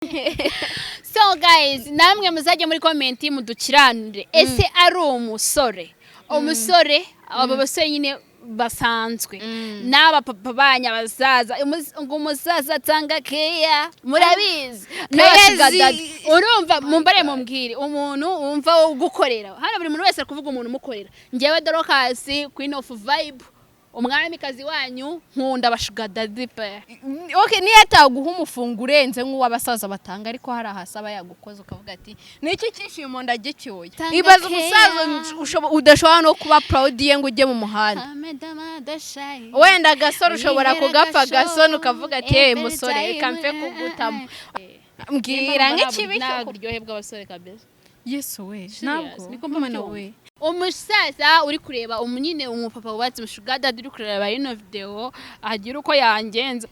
So guys, namwe muzajya muri comment mudukiranire. Ese ari umusore abo basore nyine basanzwe n'aba papa banya bazaza ngo umusaza atanga keya murabizi n'abashigadadi urumva mumbare mumbwire umuntu umva wo gukorera hano buri muntu wese kuvuga umuntu umukorera ngewe Dorokasi Queen of Vibe umwamikazi wanyu nkunda abashigadadi pe. Okay, niyo ataguha umufungo urenze nk'uwabasaza batanga ariko hari ahasaba yagukoze ukavuga ati niki cyishimo ndagicyoye. Ibaza umusaza udashobora no kuba proud ye ngo ujye mu muhanda. Wenda gasoro ushobora kugapfa gasoni ukavuga ati musore kamfe kugutamo. Mbwira nk'ikibi cyo kuryohe bw'abasore kabeza. Yesu we ntabwo niko mbona we. Umusaza uri kureba umunyine umupapa wubatse shuga dadi uri kureba ino video agira uko yangenza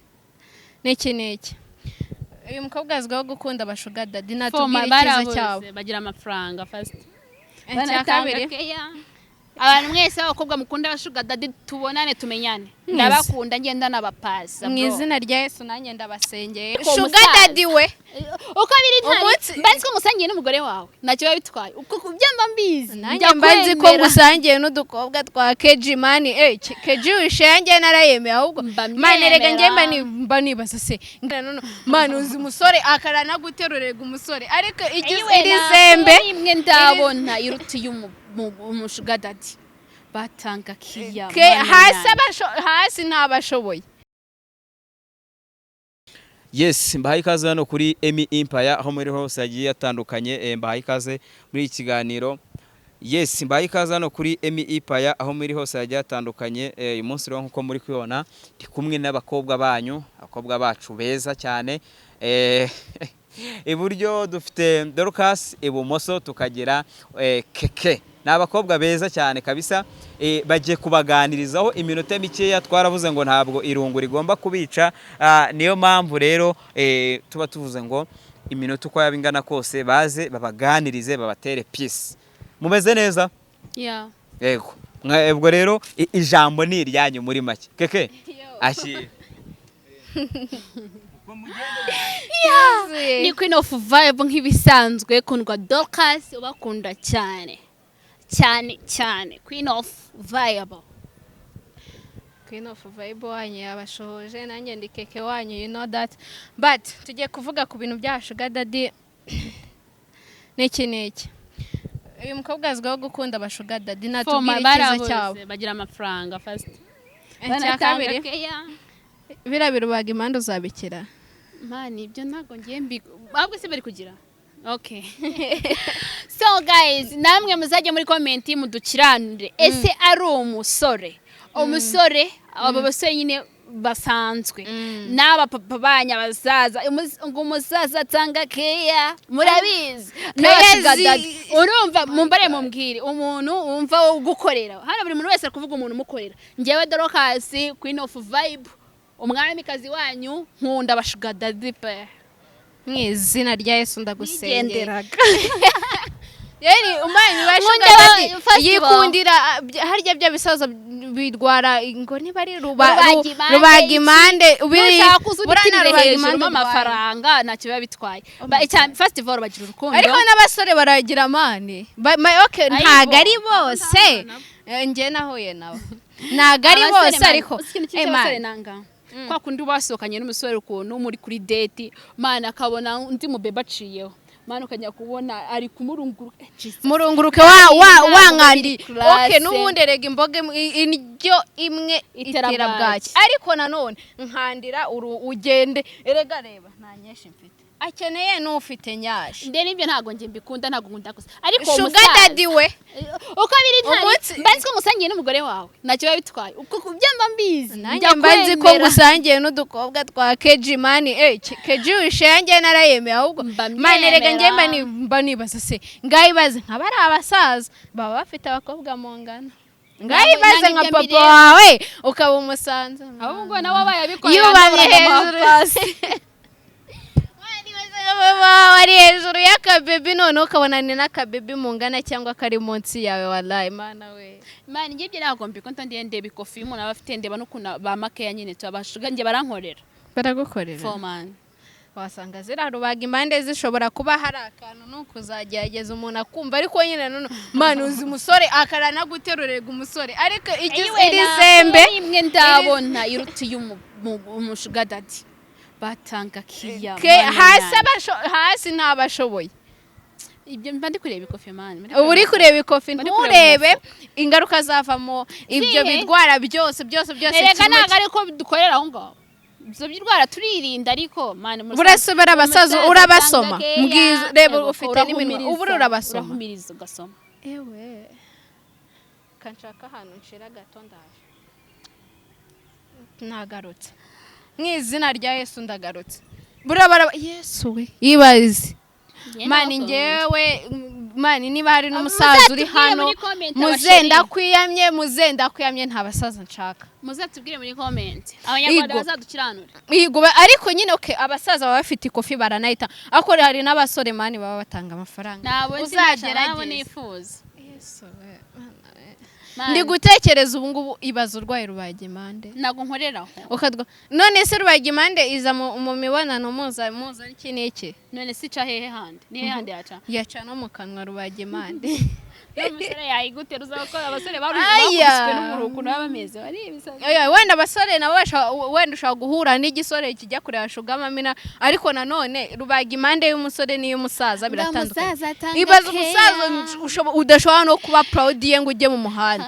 neki uyu mukobwa azwiho gukunda abashuga dadi natubwira ikiza cyabo bagira amafaranga first banatanga abantu mwese abakobwa mukunda abashuga dadi tubonane tumenyane ndabakunda ngenda nabapasa mu izina rya Yesu nanjye ndabasengeye shuga dadi we uko biri ntari mbanzi ko musangiye n'umugore wawe nacyo bitwaye uko kubyamba mbizi nanjye mbanzi ko musangiye n'udukobwa twa keji mani keji wishangiye narayemeye ahubwo mane rega ngiye mba nibaza se mane uzi umusore akarana guterurega umusore ariko igize irizembe imwe ndabona irutiye umushuga dadi batanga kiya hasi ntabashoboye. Yes, mbahaye ikaze hano kuri Emi Empire aho muri hose yagiye atandukanye mbahaye ikaze muri iki kiganiro. Yes, mbahaye ikaze hano kuri Emi Empire aho muri hose yagiye atandukanye uyu munsi rero nkuko muri kwibona ndi kumwe n'abakobwa banyu abakobwa bacu beza cyane iburyo dufite Dorokasi ibumoso tukagira keke n'abakobwa beza cyane kabisa bagiye kubaganirizaho iminota mikeya twaravuze ngo ntabwo irungu rigomba kubica niyo mpamvu rero tuba tuvuze ngo iminota uko yabingana kose baze babaganirize babatere peace. Mumeze neza? Yeah. Yego. Ubwo rero ijambo ni iryanyu muri make. Keke. Ashi. Ni Queen of Vibe nk'ibisanzwe kundwa Dorokasi ubakunda cyane Queen of Vibe wanyu yabashoje nanjye ndi keke wanyu you know that but tugiye kuvuga ku bintu bya shuga dadi neki uyu mukobwa azwiho gukunda abashuga dadi natubwira ikiza cyabo bagira amafaranga first banatanga birabirubaga impande uzabikira mani ibyo ntago ngiye ahubwo se bari kugira. Okay. So guys, namwe muzajya muri comment mudukiranire. Ese ari umusore abo basore nyine basanzwe n'aba papa banya bazaza ngo umusaza atanga keya murabizi n'abashigadadi urumva mumbare mumbwire umuntu umva wo gukorera hano buri muntu wese kuvuga umuntu umukorera ngewe Dorokasi Queen of Vibe umwamikazi wanyu nkunda abashigadadi pe. Mu izina rya Yesu ndagusengera. Yeri umanye bashuga yikundira harya bya bisaza bidwara ngo ntibari rubaga impande burana hejuru amafaranga ntacyo biba bitwaye. First of all bagira urukundo ariko n'abasore baragira amane okay ntago ari bose nge nahuye nawe ntago ari bose ariko nanga kwa kundi basohokanye n'umusore ukuntu muri kuri date mana akabona undi mubeba aciyeho mana ukajya kubona ari kumurunguruke wankandi okay n'ubundi rega imboga indyo imwe itera bwaki ariko nanone nkandira ugende erega reba nta nyinshi mfite akeneye n'ufite nyashi nde nibyo ntago nge mbikunda ntago nkunda gusa ariko shuga dadi we uko biri ntari mbanzi ko musangiye n'umugore wawe nacyo bitwaye uko kubyamba mbizi nanjye mbanzi ko musangiye n'udukobwa twa keji mani keji wishangiye narayemeye ahubwo mane rega ngiye mba nibaza se ngayibaze nk'abari abasaza baba bafite abakobwa mu ngano ngayibaze nka papa wawe ukaba umusanza ahubwo nawe bayabikoye yubamye hejuru wari hejuru y'akabebi none ukabona ni n'akabebi mu ngana cyangwa kari munsi yawe wallahi mana we mani ngiye ntabwo mbiko ndende bikofi umuntu aba afite ndeba n'ukuntu ba makeya nyine tubashuga nge barankorera baragukorera for man wasanga zirarubaga impande zishobora kuba hari akantu nuko uzagerageza umuntu akumva ariko nyine none mani uzi umusore akarana guterurega umusore ariko iri zembe imwe ndabona irutiye umushugadadi batanga kiya hasi ntabashoboye ibyo mba ndi kureba ikofi mani ubu uri kureba ikofi nturebe ingaruka zavamo ibyo bidwara byose reka ntabwo ariko dukorera aho ngaho ibyo birwara turirinda ariko mani burasubira abasaza urabasoma mbwiza reba ufite n'iminwa ubu urabasoma urahumiriza ugasoma ewe kanshaka ahantu nshira gato ndaje nagarutse mw'izina rya Yesu ndagarutse burabara Yesu we ibaze mani ngewe mani niba hari n'umusaza uri hano muzenda kwiyamye nta basaza nshaka muzatubwire muri comment abanyarwanda bazadukiranura ariko nyine okay abasaza baba bafite ikofi baranayita ako hari n'abasore mani baba batanga amafaranga uzagerageza nifuza Yesu we ndi gutekereza ubu ngubu ibaza urwaye rubagimande nago nkoreraho none se rubagimande iza mu mibonano muza iki n'iki none se ica hehe handi ni handi yaca no mu kanwa rubagimande umusore yayigutera uzakora abasore bakubiswe n'umuruku n'abameze bari ibisaza wenda abasore nabo wenda ushaka guhura n'igisore kijya kureba shuga mamina ariko nanone rubagimande y'umusore n'iy'umusaza biratandukanye ibaza umusaza udashobora no kuba proud ye ngo ujye mu muhanda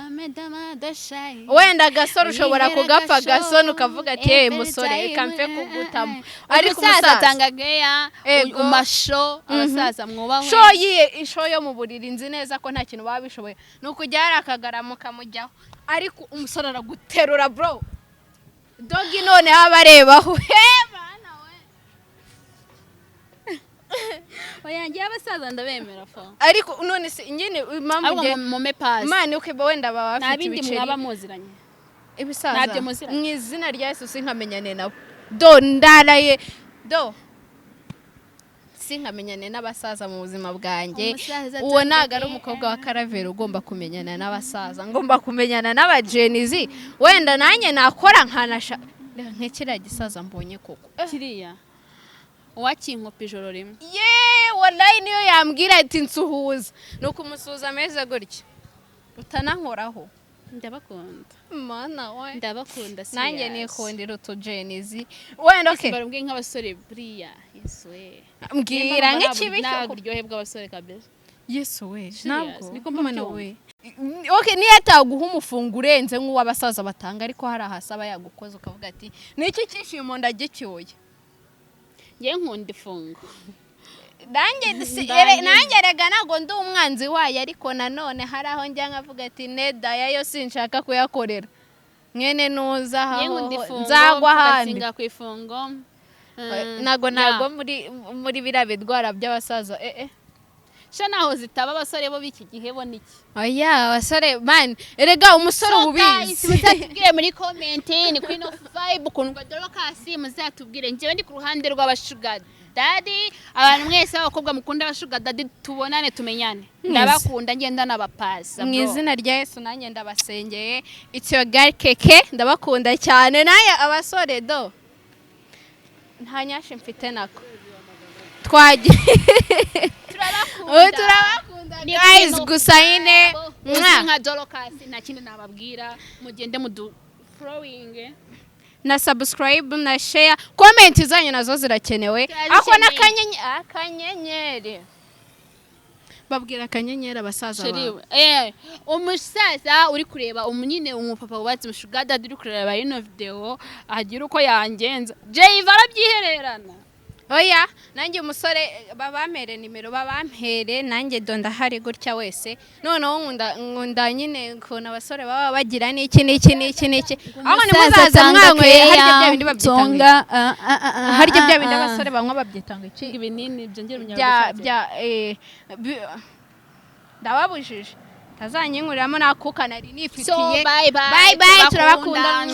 wenda agasore ushobora kugapfa gasone ukavuga ati musore reka mfe kugutamo ariko umusaza atanga geya umasho abasaza mwubahwe isho yo mu buriri nzi neza ko nta kintu baba bishoboye ni ukujya hari akagaramo kamujyaho ariko umusore araguterura bro dogi none haba arebaho bana we oyangiye abasaza ndabemera fa ariko none se nyine impamvu nge mume pass mani ukeba wenda baba bafite ibiceri nabindi mwaba muziranye ibisaza mu izina rya Yesu sinkamenyane nabo do ndaraye do sinkamenyane n'abasaza mu buzima bwanjye uwo ntago ari umukobwa wa karavera ugomba kumenyana n'abasaza ngomba kumenyana n'abajenizi wenda nanjye nakora nkanasha nk'ikiriya gisaza mbonye koko kiriya uwakinkopa ijoro rimwe wallahi niyo yambwira ati nsuhuza nuko umusuhuza ameze gutya utanankoraho ndabakunda mana we ndabakunda si nanjye nikundira utujenizi wenda okay barambwiye nk'abasore buriya Yesu we mbwira nk'ikibi ntabwo uryohe bw'abasore kabeza Yesu we ntabwo niko mbona we okay niyo ataguha umufungo urenze nk'uw'abasaza batanga ariko hari ahasaba yagukoze ukavuga ati niki cyishimo ndagicyoye ngiye nkunda ifungo nanjye rega ntabwo ndi umwanzi wayo ariko nanone hari aho njya nkavuga ati nedaya yo sinshaka kuyakorera mwene nuzaho nzagwa ahandi nsinga ku ifungo ntabwo muri biriya bidwara by'abasaza sha naho zitaba abasore bo b'iki gihe bo niki oya abasore man erega umusore ububizi muzatubwire muri comment ni kuri no vibe ukuntu gadoro kasi muzatubwire njyewe ndi ku ruhande rw'abashuga daddy abantu mwese abakobwa mukunda abashuga daddy tubonane tumenyane ndabakunda ngenda nabapasa mu izina rya Yesu nanjye ndabasengeye it's your girl keke ndabakunda cyane naye abasore do nta nyashi mfite nako twagiye turabakunda guys gusa nyine nka dorokasi nta kindi nababwira mugende mudu following na subscribe na share comment zanyu nazo zirakenewe ako akanyenyeri babwira akanyenyeri abasaza bawe umusaza uri kureba umunyine umupapa wubatse umushuga dadi uri kureba ino video agira uko yangenza Jay barabyihererana oya nanjye umusore babampere nimero babampere nanjye donda hari gutya wese noneho nkunda nyine kubona abasore baba bagira n'iki aho ni muzaza mwanyweye harya bya bindi babyitanga harya bya bindi abasore banywa babyitanga iki ibinini byongera umunyarwanda ndababujije tazanyinkuririramo nakuka nari nifitiye bye bye turabakunda